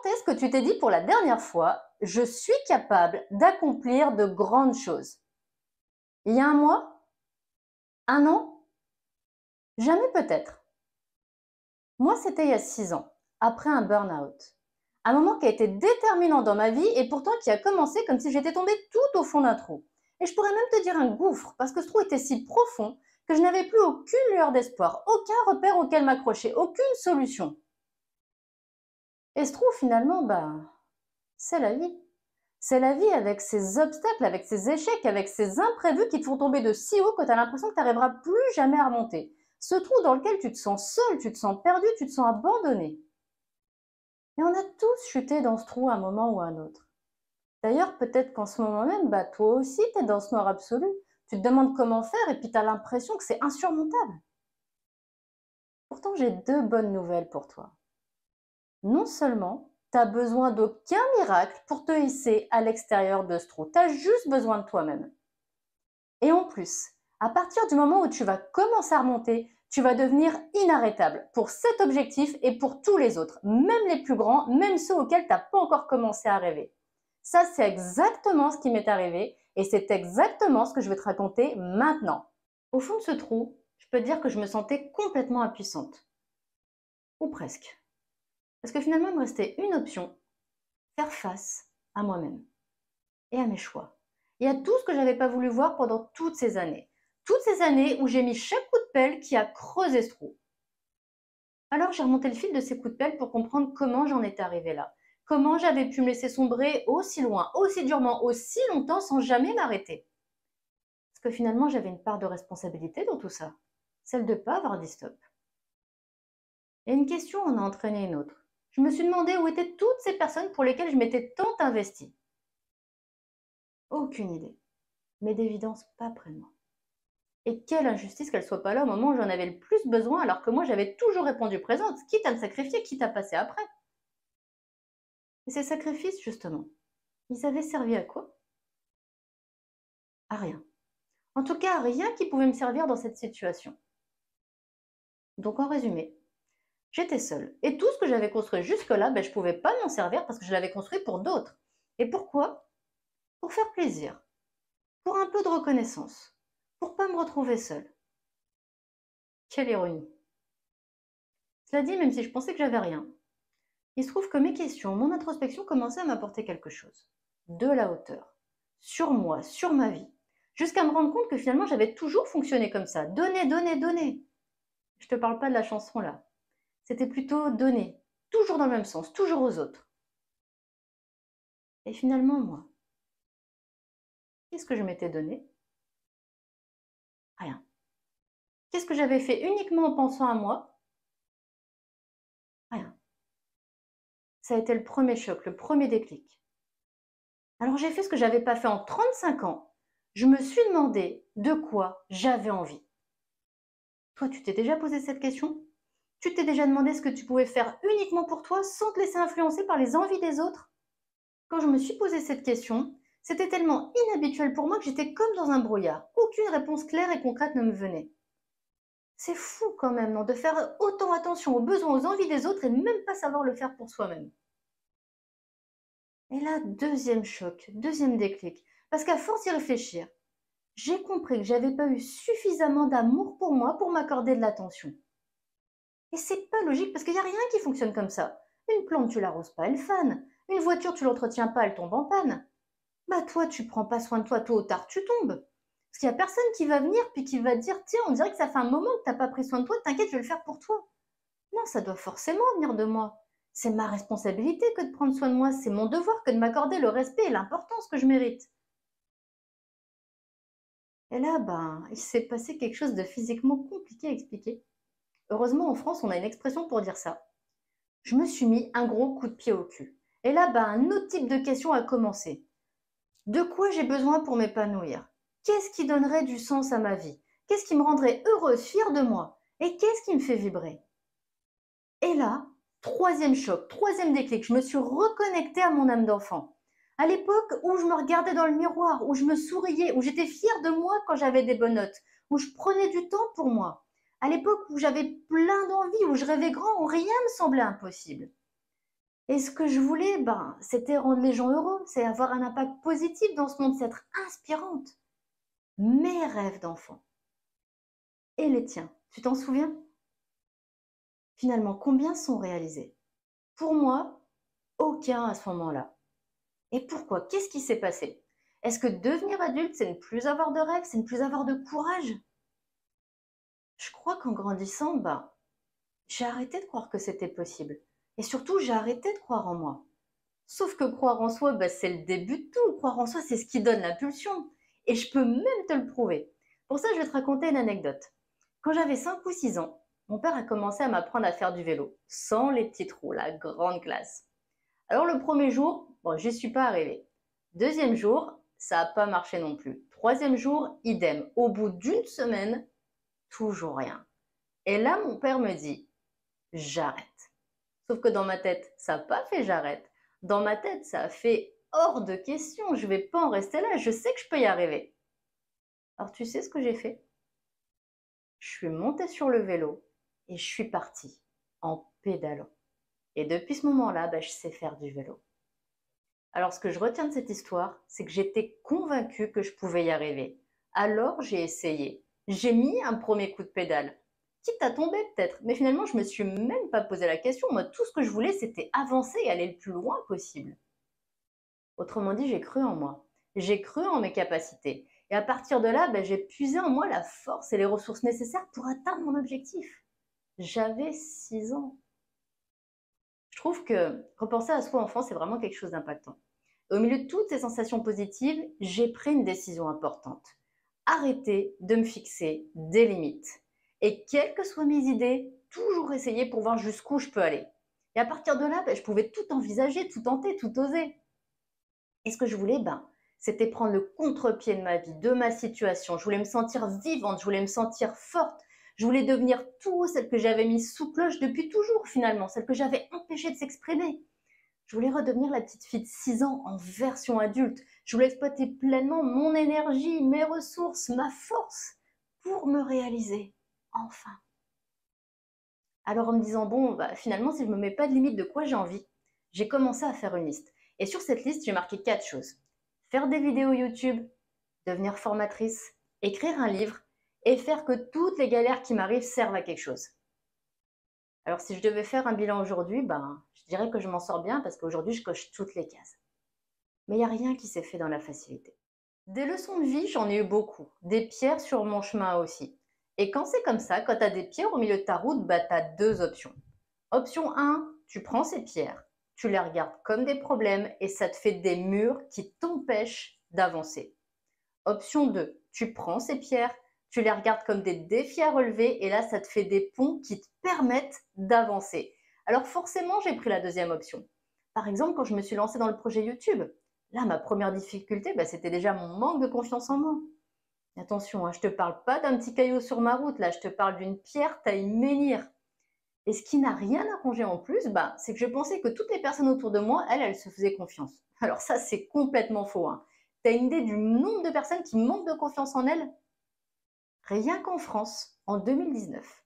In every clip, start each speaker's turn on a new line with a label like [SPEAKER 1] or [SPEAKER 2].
[SPEAKER 1] Quand est-ce que tu t'es dit pour la dernière fois, je suis capable d'accomplir de grandes choses? Il y a un mois? Un an? Jamais peut-être. Moi, c'était il y a 6 ans, après un burn-out. Un moment qui a été déterminant dans ma vie et pourtant qui a commencé comme si j'étais tombée tout au fond d'un trou. Et je pourrais même te dire un gouffre, parce que ce trou était si profond que je n'avais plus aucune lueur d'espoir, aucun repère auquel m'accrocher, aucune solution. Et ce trou, finalement, c'est la vie. C'est la vie avec ses obstacles, avec ses échecs, avec ses imprévus qui te font tomber de si haut que tu as l'impression que tu n'arriveras plus jamais à remonter. Ce trou dans lequel tu te sens seul, tu te sens perdu, tu te sens abandonné. Et on a tous chuté dans ce trou à un moment ou à un autre. D'ailleurs, peut-être qu'en ce moment même, toi aussi, tu es dans ce noir absolu. Tu te demandes comment faire et puis tu as l'impression que c'est insurmontable. Pourtant, j'ai deux bonnes nouvelles pour toi. Non seulement tu as besoin d'aucun miracle pour te hisser à l'extérieur de ce trou, tu as juste besoin de toi-même. Et en plus, à partir du moment où tu vas commencer à remonter, tu vas devenir inarrêtable pour cet objectif et pour tous les autres, même les plus grands, même ceux auxquels tu n'as pas encore commencé à rêver. Ça, c'est exactement ce qui m'est arrivé et c'est exactement ce que je vais te raconter maintenant. Au fond de ce trou, je peux te dire que je me sentais complètement impuissante. Ou presque. Parce que finalement, il me restait une option, faire face à moi-même et à mes choix. Et à tout ce que je n'avais pas voulu voir pendant toutes ces années. Toutes ces années où j'ai mis chaque coup de pelle qui a creusé ce trou. Alors j'ai remonté le fil de ces coups de pelle pour comprendre comment j'en étais arrivée là. Comment j'avais pu me laisser sombrer aussi loin, aussi durement, aussi longtemps sans jamais m'arrêter. Parce que finalement j'avais une part de responsabilité dans tout ça. Celle de ne pas avoir dit stop. Et une question en a entraîné une autre. Je me suis demandé où étaient toutes ces personnes pour lesquelles je m'étais tant investie. Aucune idée. Mais d'évidence pas près de moi. Et quelle injustice qu'elle soit pas là au moment où j'en avais le plus besoin, alors que moi j'avais toujours répondu présente, quitte à me sacrifier, quitte à passer après. Et ces sacrifices, justement, ils avaient servi à quoi? À rien. En tout cas, à rien qui pouvait me servir dans cette situation. Donc en résumé, j'étais seule. Et tout ce que j'avais construit jusque-là, je ne pouvais pas m'en servir parce que je l'avais construit pour d'autres. Et pourquoi? Pour faire plaisir, pour un peu de reconnaissance, pour pas me retrouver seule. Quelle ironie. Cela dit, même si je pensais que j'avais rien, il se trouve que mes questions, mon introspection commençait à m'apporter quelque chose. De la hauteur. Sur moi, sur ma vie. Jusqu'à me rendre compte que finalement j'avais toujours fonctionné comme ça. Donner, donner, donner. Je te parle pas de la chanson là. C'était plutôt donner. Toujours dans le même sens, toujours aux autres. Et finalement, moi, qu'est-ce que je m'étais donné? Rien. Qu'est-ce que j'avais fait uniquement en pensant à moi? Rien. Ça a été le premier choc, le premier déclic. Alors j'ai fait ce que j'avais pas fait en 35 ans. Je me suis demandé de quoi j'avais envie. Toi, tu t'es déjà posé cette question? Tu t'es déjà demandé ce que tu pouvais faire uniquement pour toi sans te laisser influencer par les envies des autres? Quand je me suis posé cette question, c'était tellement inhabituel pour moi que j'étais comme dans un brouillard. Aucune réponse claire et concrète ne me venait. C'est fou quand même, non, de faire autant attention aux besoins, aux envies des autres et de même pas savoir le faire pour soi-même. Et là, deuxième choc, deuxième déclic. Parce qu'à force d'y réfléchir, j'ai compris que j'avais pas eu suffisamment d'amour pour moi pour m'accorder de l'attention. Et c'est pas logique parce qu'il n'y a rien qui fonctionne comme ça. Une plante, tu l'arroses pas, elle fane. Une voiture, tu l'entretiens pas, elle tombe en panne. Toi, tu prends pas soin de toi, tôt ou tard, tu tombes. Parce qu'il y a personne qui va venir puis qui va te dire, tiens, on dirait que ça fait un moment que t'as pas pris soin de toi, t'inquiète, je vais le faire pour toi. Non, ça doit forcément venir de moi. C'est ma responsabilité que de prendre soin de moi, c'est mon devoir que de m'accorder le respect et l'importance que je mérite. Et là, il s'est passé quelque chose de physiquement compliqué à expliquer. Heureusement, en France, on a une expression pour dire ça. Je me suis mis un gros coup de pied au cul. Et là, un autre type de question a commencé. De quoi j'ai besoin pour m'épanouir? Qu'est-ce qui donnerait du sens à ma vie? Qu'est-ce qui me rendrait heureuse, fière de moi? Et qu'est-ce qui me fait vibrer? Et là, troisième choc, troisième déclic, je me suis reconnectée à mon âme d'enfant. À l'époque où je me regardais dans le miroir, où je me souriais, où j'étais fière de moi quand j'avais des bonnes notes, où je prenais du temps pour moi. À l'époque où j'avais plein d'envies, où je rêvais grand, où rien me semblait impossible. Et ce que je voulais, c'était rendre les gens heureux, c'est avoir un impact positif dans ce monde, c'est être inspirante. Mes rêves d'enfant et les tiens, tu t'en souviens? Finalement, combien sont réalisés? Pour moi, aucun à ce moment-là. Et pourquoi? Qu'est-ce qui s'est passé? Est-ce que devenir adulte, c'est ne plus avoir de rêves, c'est ne plus avoir de courage? Je crois qu'en grandissant, j'ai arrêté de croire que c'était possible. Et surtout, j'ai arrêté de croire en moi. Sauf que croire en soi, c'est le début de tout. Croire en soi, c'est ce qui donne l'impulsion. Et je peux même te le prouver. Pour ça, je vais te raconter une anecdote. Quand j'avais 5 ou 6 ans, mon père a commencé à m'apprendre à faire du vélo, sans les petites roues, la grande classe. Alors le premier jour, j'y suis pas arrivée. Deuxième jour, ça n'a pas marché non plus. Troisième jour, idem. Au bout d'une semaine, toujours rien. Et là, mon père me dit, j'arrête. Sauf que dans ma tête, ça n'a pas fait j'arrête. Dans ma tête, ça a fait hors de question. Je ne vais pas en rester là. Je sais que je peux y arriver. Alors tu sais ce que j'ai fait? Je suis montée sur le vélo et je suis partie en pédalant. Et depuis ce moment-là, je sais faire du vélo. Alors ce que je retiens de cette histoire, c'est que j'étais convaincue que je pouvais y arriver. Alors j'ai essayé. J'ai mis un premier coup de pédale. Quitte à tomber peut-être, mais finalement je me suis même pas posé la question. Moi, tout ce que je voulais, c'était avancer et aller le plus loin possible. Autrement dit, j'ai cru en moi. J'ai cru en mes capacités. Et à partir de là, j'ai puisé en moi la force et les ressources nécessaires pour atteindre mon objectif. J'avais 6 ans. Je trouve que repenser à soi enfant, c'est vraiment quelque chose d'impactant. Et au milieu de toutes ces sensations positives, j'ai pris une décision importante. Arrêter de me fixer des limites. Et quelles que soient mes idées, toujours essayer pour voir jusqu'où je peux aller. Et à partir de là, je pouvais tout envisager, tout tenter, tout oser. Et ce que je voulais, c'était prendre le contre-pied de ma vie, de ma situation. Je voulais me sentir vivante, je voulais me sentir forte. Je voulais devenir tout celle que j'avais mise sous cloche depuis toujours finalement, celle que j'avais empêchée de s'exprimer. Je voulais redevenir la petite fille de 6 ans en version adulte. Je voulais exploiter pleinement mon énergie, mes ressources, ma force pour me réaliser. Enfin. Alors en me disant, finalement, si je ne me mets pas de limite de quoi j'ai envie, j'ai commencé à faire une liste. Et sur cette liste, j'ai marqué 4 choses. Faire des vidéos YouTube, devenir formatrice, écrire un livre et faire que toutes les galères qui m'arrivent servent à quelque chose. Alors si je devais faire un bilan aujourd'hui, je dirais que je m'en sors bien parce qu'aujourd'hui, je coche toutes les cases. Mais il n'y a rien qui s'est fait dans la facilité. Des leçons de vie, j'en ai eu beaucoup. Des pierres sur mon chemin aussi. Et quand c'est comme ça, quand tu as des pierres au milieu de ta route, tu as 2 options. Option 1, tu prends ces pierres, tu les regardes comme des problèmes et ça te fait des murs qui t'empêchent d'avancer. Option 2, tu prends ces pierres, tu les regardes comme des défis à relever et là, ça te fait des ponts qui te permettent d'avancer. Alors forcément, j'ai pris la deuxième option. Par exemple, quand je me suis lancée dans le projet YouTube, là, ma première difficulté, c'était déjà mon manque de confiance en moi. Attention, je ne te parle pas d'un petit caillou sur ma route, là, je te parle d'une pierre taille menhir. Et ce qui n'a rien arrangé en plus, c'est que je pensais que toutes les personnes autour de moi, elles se faisaient confiance. Alors ça, c'est complètement faux. Tu as une idée du nombre de personnes qui manquent de confiance en elles? Rien qu'en France, en 2019,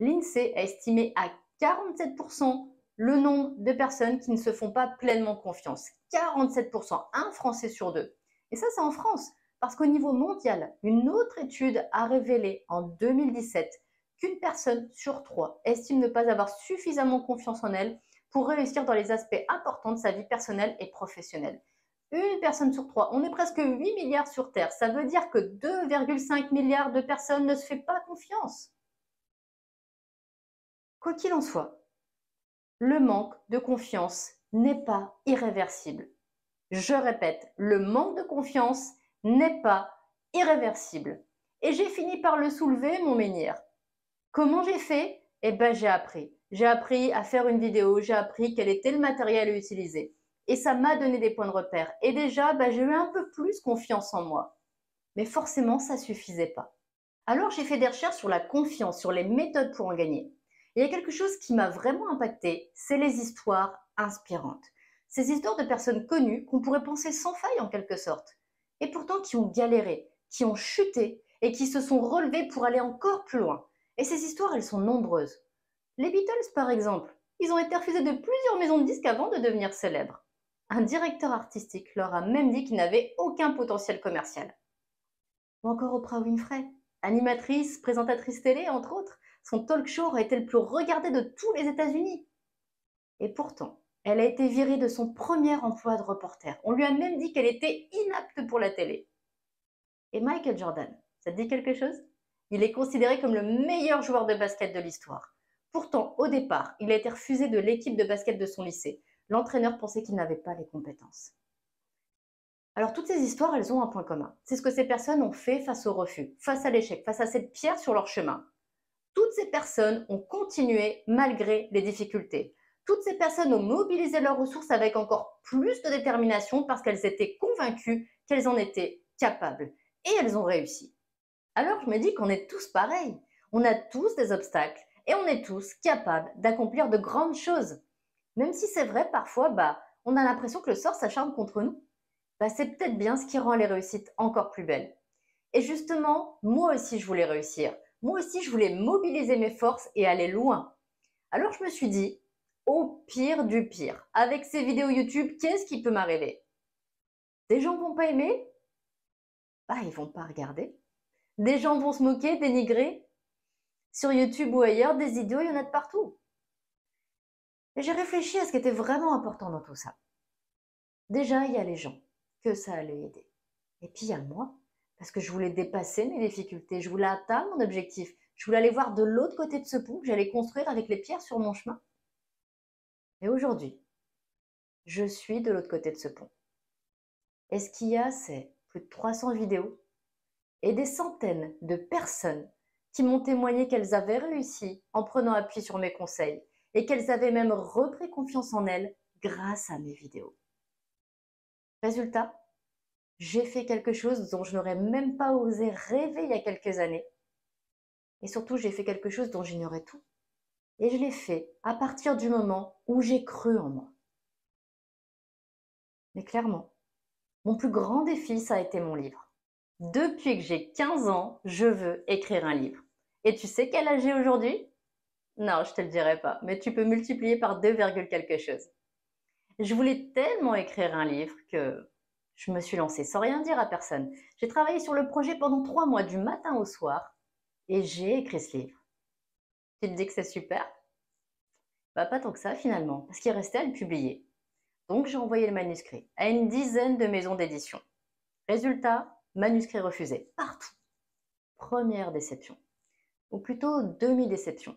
[SPEAKER 1] l'INSEE a estimé à 47% le nombre de personnes qui ne se font pas pleinement confiance. 47%, un Français sur 2. Et ça, c'est en France. Parce qu'au niveau mondial, une autre étude a révélé en 2017 qu'une personne sur 3 estime ne pas avoir suffisamment confiance en elle pour réussir dans les aspects importants de sa vie personnelle et professionnelle. Une personne sur 3, on est presque 8 milliards sur Terre. Ça veut dire que 2,5 milliards de personnes ne se font pas confiance. Quoi qu'il en soit, le manque de confiance n'est pas irréversible. Je répète, le manque de confiance n'est pas irréversible. Et j'ai fini par le soulever, mon menhir. Comment j'ai fait? J'ai appris. J'ai appris à faire une vidéo, j'ai appris quel était le matériel à utiliser. Et ça m'a donné des points de repère. Et déjà, j'ai eu un peu plus confiance en moi. Mais forcément, ça ne suffisait pas. Alors, j'ai fait des recherches sur la confiance, sur les méthodes pour en gagner. Et il y a quelque chose qui m'a vraiment impactée, c'est les histoires inspirantes. Ces histoires de personnes connues qu'on pourrait penser sans faille en quelque sorte. Et pourtant qui ont galéré, qui ont chuté et qui se sont relevées pour aller encore plus loin. Et ces histoires, elles sont nombreuses. Les Beatles, par exemple, Ils ont été refusés de plusieurs maisons de disques avant de devenir célèbres. Un directeur artistique leur a même dit qu'ils n'avaient aucun potentiel commercial. Ou encore Oprah Winfrey, animatrice, présentatrice télé, entre autres. Son talk show aurait été le plus regardé de tous les États-Unis. Et pourtant, elle a été virée de son premier emploi de reporter. On lui a même dit qu'elle était inapte pour la télé. Et Michael Jordan, ça te dit quelque chose? Il est considéré comme le meilleur joueur de basket de l'histoire. Pourtant, au départ, il a été refusé de l'équipe de basket de son lycée. L'entraîneur pensait qu'il n'avait pas les compétences. Alors toutes ces histoires, elles ont un point commun. C'est ce que ces personnes ont fait face au refus, face à l'échec, face à cette pierre sur leur chemin. Toutes ces personnes ont continué malgré les difficultés. Toutes ces personnes ont mobilisé leurs ressources avec encore plus de détermination parce qu'elles étaient convaincues qu'elles en étaient capables. Et elles ont réussi. Alors je me dis qu'on est tous pareils. On a tous des obstacles et on est tous capables d'accomplir de grandes choses. Même si c'est vrai, parfois, on a l'impression que le sort s'acharne contre nous. C'est peut-être bien ce qui rend les réussites encore plus belles. Et justement, moi aussi je voulais réussir. Moi aussi je voulais mobiliser mes forces et aller loin. Alors je me suis dit, au pire du pire, avec ces vidéos YouTube, qu'est-ce qui peut m'arriver? Des gens vont pas aimer? Ils vont pas regarder. Des gens vont se moquer, dénigrer. Sur YouTube ou ailleurs, des idiots, il y en a de partout. Et j'ai réfléchi à ce qui était vraiment important dans tout ça. Déjà, il y a les gens, que ça allait aider. Et puis il y a moi, parce que je voulais dépasser mes difficultés, je voulais atteindre mon objectif, je voulais aller voir de l'autre côté de ce pont que j'allais construire avec les pierres sur mon chemin. Et aujourd'hui, je suis de l'autre côté de ce pont. Et ce qu'il y a, c'est plus de 300 vidéos et des centaines de personnes qui m'ont témoigné qu'elles avaient réussi en prenant appui sur mes conseils et qu'elles avaient même repris confiance en elles grâce à mes vidéos. Résultat, j'ai fait quelque chose dont je n'aurais même pas osé rêver il y a quelques années. Et surtout, j'ai fait quelque chose dont j'ignorais tout. Et je l'ai fait à partir du moment où j'ai cru en moi. Mais clairement, mon plus grand défi, ça a été mon livre. Depuis que j'ai 15 ans, je veux écrire un livre. Et tu sais quel âge j'ai aujourd'hui? Non, je te le dirai pas, mais tu peux multiplier par 2, quelque chose. Je voulais tellement écrire un livre que je me suis lancée sans rien dire à personne. J'ai travaillé sur le projet pendant 3 mois, du matin au soir, et j'ai écrit ce livre. Tu te dis que c'est super? Pas tant que ça finalement, parce qu'il restait à le publier. Donc j'ai envoyé le manuscrit à une dizaine de maisons d'édition. Résultat, manuscrit refusé, partout. Première déception, ou plutôt demi-déception,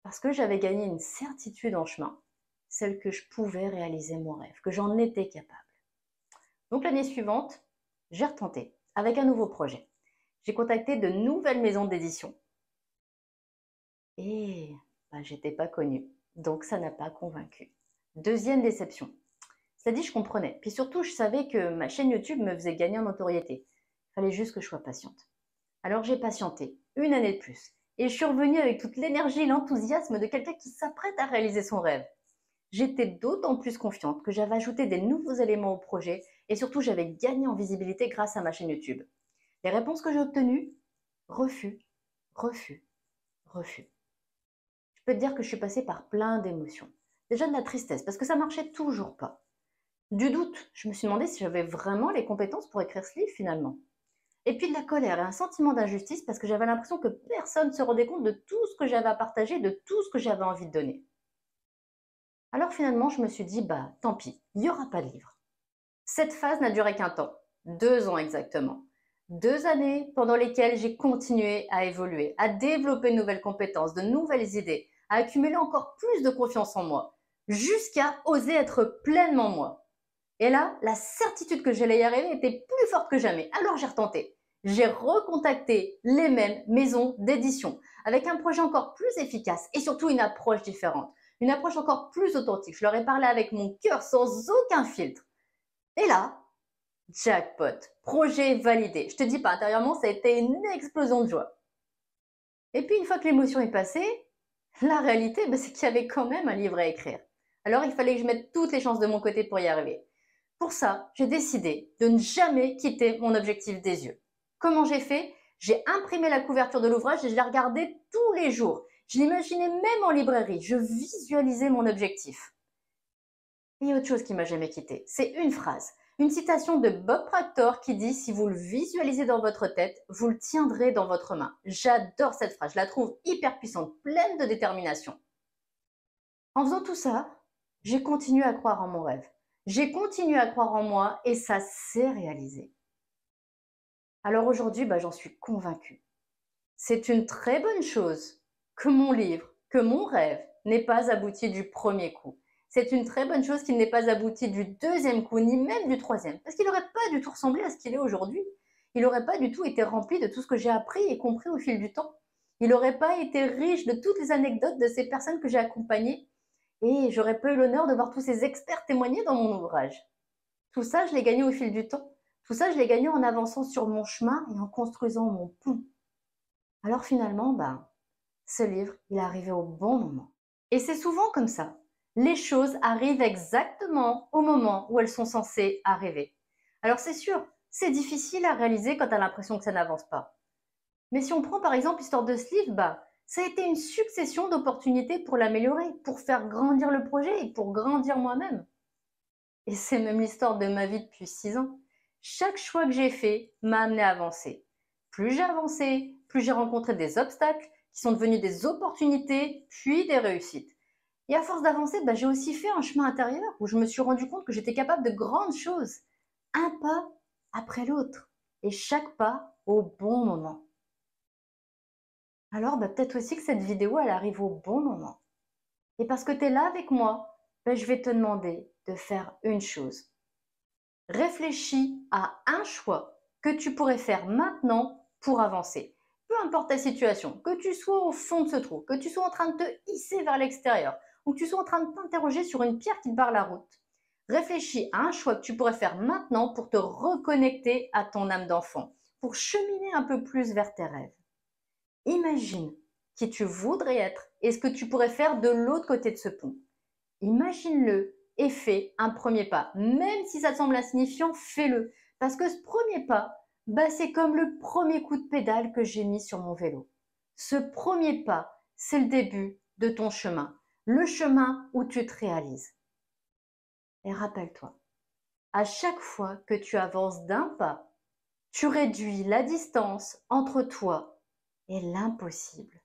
[SPEAKER 1] parce que j'avais gagné une certitude en chemin, celle que je pouvais réaliser mon rêve, que j'en étais capable. Donc l'année suivante, j'ai retenté, avec un nouveau projet. J'ai contacté de nouvelles maisons d'édition. Et j'étais pas connue, donc ça n'a pas convaincu. Deuxième déception. Ça dit, je comprenais. Puis surtout, je savais que ma chaîne YouTube me faisait gagner en notoriété. Il fallait juste que je sois patiente. Alors j'ai patienté, une année de plus. Et je suis revenue avec toute l'énergie et l'enthousiasme de quelqu'un qui s'apprête à réaliser son rêve. J'étais d'autant plus confiante que j'avais ajouté des nouveaux éléments au projet et surtout j'avais gagné en visibilité grâce à ma chaîne YouTube. Les réponses que j'ai obtenues? Refus, refus, refus. Je peux te dire que je suis passée par plein d'émotions. Déjà de la tristesse parce que ça marchait toujours pas. Du doute, je me suis demandé si j'avais vraiment les compétences pour écrire ce livre finalement. Et puis de la colère et un sentiment d'injustice parce que j'avais l'impression que personne ne se rendait compte de tout ce que j'avais à partager, de tout ce que j'avais envie de donner. Alors finalement, je me suis dit, tant pis, il n'y aura pas de livre. Cette phase n'a duré qu'un temps, 2 ans exactement. 2 années pendant lesquelles j'ai continué à évoluer, à développer de nouvelles compétences, de nouvelles idées, à accumuler encore plus de confiance en moi, jusqu'à oser être pleinement moi. Et là, la certitude que j'allais y arriver était plus forte que jamais. Alors j'ai retenté. J'ai recontacté les mêmes maisons d'édition avec un projet encore plus efficace et surtout une approche différente. Une approche encore plus authentique. Je leur ai parlé avec mon cœur sans aucun filtre. Et là, jackpot, projet validé. Je te dis pas, intérieurement, ça a été une explosion de joie. Et puis une fois que l'émotion est passée, la réalité, c'est qu'il y avait quand même un livre à écrire. Alors il fallait que je mette toutes les chances de mon côté pour y arriver. Pour ça, j'ai décidé de ne jamais quitter mon objectif des yeux. Comment j'ai fait? J'ai imprimé la couverture de l'ouvrage et je l'ai regardé tous les jours. Je l'imaginais même en librairie. Je visualisais mon objectif. Et il y a autre chose qui m'a jamais quitté. C'est une phrase. Une citation de Bob Proctor qui dit « Si vous le visualisez dans votre tête, vous le tiendrez dans votre main ». J'adore cette phrase. Je la trouve hyper puissante, pleine de détermination. En faisant tout ça, j'ai continué à croire en mon rêve. J'ai continué à croire en moi et ça s'est réalisé. Alors aujourd'hui, j'en suis convaincue. C'est une très bonne chose que mon livre, que mon rêve n'ait pas abouti du premier coup. C'est une très bonne chose qu'il n'ait pas abouti du deuxième coup, ni même du troisième, parce qu'il n'aurait pas du tout ressemblé à ce qu'il est aujourd'hui. Il n'aurait pas du tout été rempli de tout ce que j'ai appris et compris au fil du temps. Il n'aurait pas été riche de toutes les anecdotes de ces personnes que j'ai accompagnées. Et j'aurais pas eu l'honneur de voir tous ces experts témoigner dans mon ouvrage. Tout ça, je l'ai gagné au fil du temps. Tout ça, je l'ai gagné en avançant sur mon chemin et en construisant mon pont. Alors finalement, ce livre, il est arrivé au bon moment. Et c'est souvent comme ça. Les choses arrivent exactement au moment où elles sont censées arriver. Alors c'est sûr, c'est difficile à réaliser quand tu as l'impression que ça n'avance pas. Mais si on prend par exemple l'histoire de ce livre, ça a été une succession d'opportunités pour l'améliorer, pour faire grandir le projet et pour grandir moi-même. Et c'est même l'histoire de ma vie depuis 6 ans. Chaque choix que j'ai fait m'a amené à avancer. Plus j'ai avancé, plus j'ai rencontré des obstacles qui sont devenus des opportunités, puis des réussites. Et à force d'avancer, j'ai aussi fait un chemin intérieur où je me suis rendu compte que j'étais capable de grandes choses, un pas après l'autre, et chaque pas au bon moment. Alors peut-être aussi que cette vidéo, elle arrive au bon moment. Et parce que tu es là avec moi, je vais te demander de faire une chose. Réfléchis à un choix que tu pourrais faire maintenant pour avancer. Peu importe ta situation, que tu sois au fond de ce trou, que tu sois en train de te hisser vers l'extérieur, ou que tu sois en train de t'interroger sur une pierre qui te barre la route. Réfléchis à un choix que tu pourrais faire maintenant pour te reconnecter à ton âme d'enfant, pour cheminer un peu plus vers tes rêves. Imagine qui tu voudrais être et ce que tu pourrais faire de l'autre côté de ce pont. Imagine-le et fais un premier pas. Même si ça te semble insignifiant, fais-le. Parce que ce premier pas, c'est comme le premier coup de pédale que j'ai mis sur mon vélo. Ce premier pas, c'est le début de ton chemin. Le chemin où tu te réalises. Et rappelle-toi, à chaque fois que tu avances d'un pas, tu réduis la distance entre toi et l'impossible.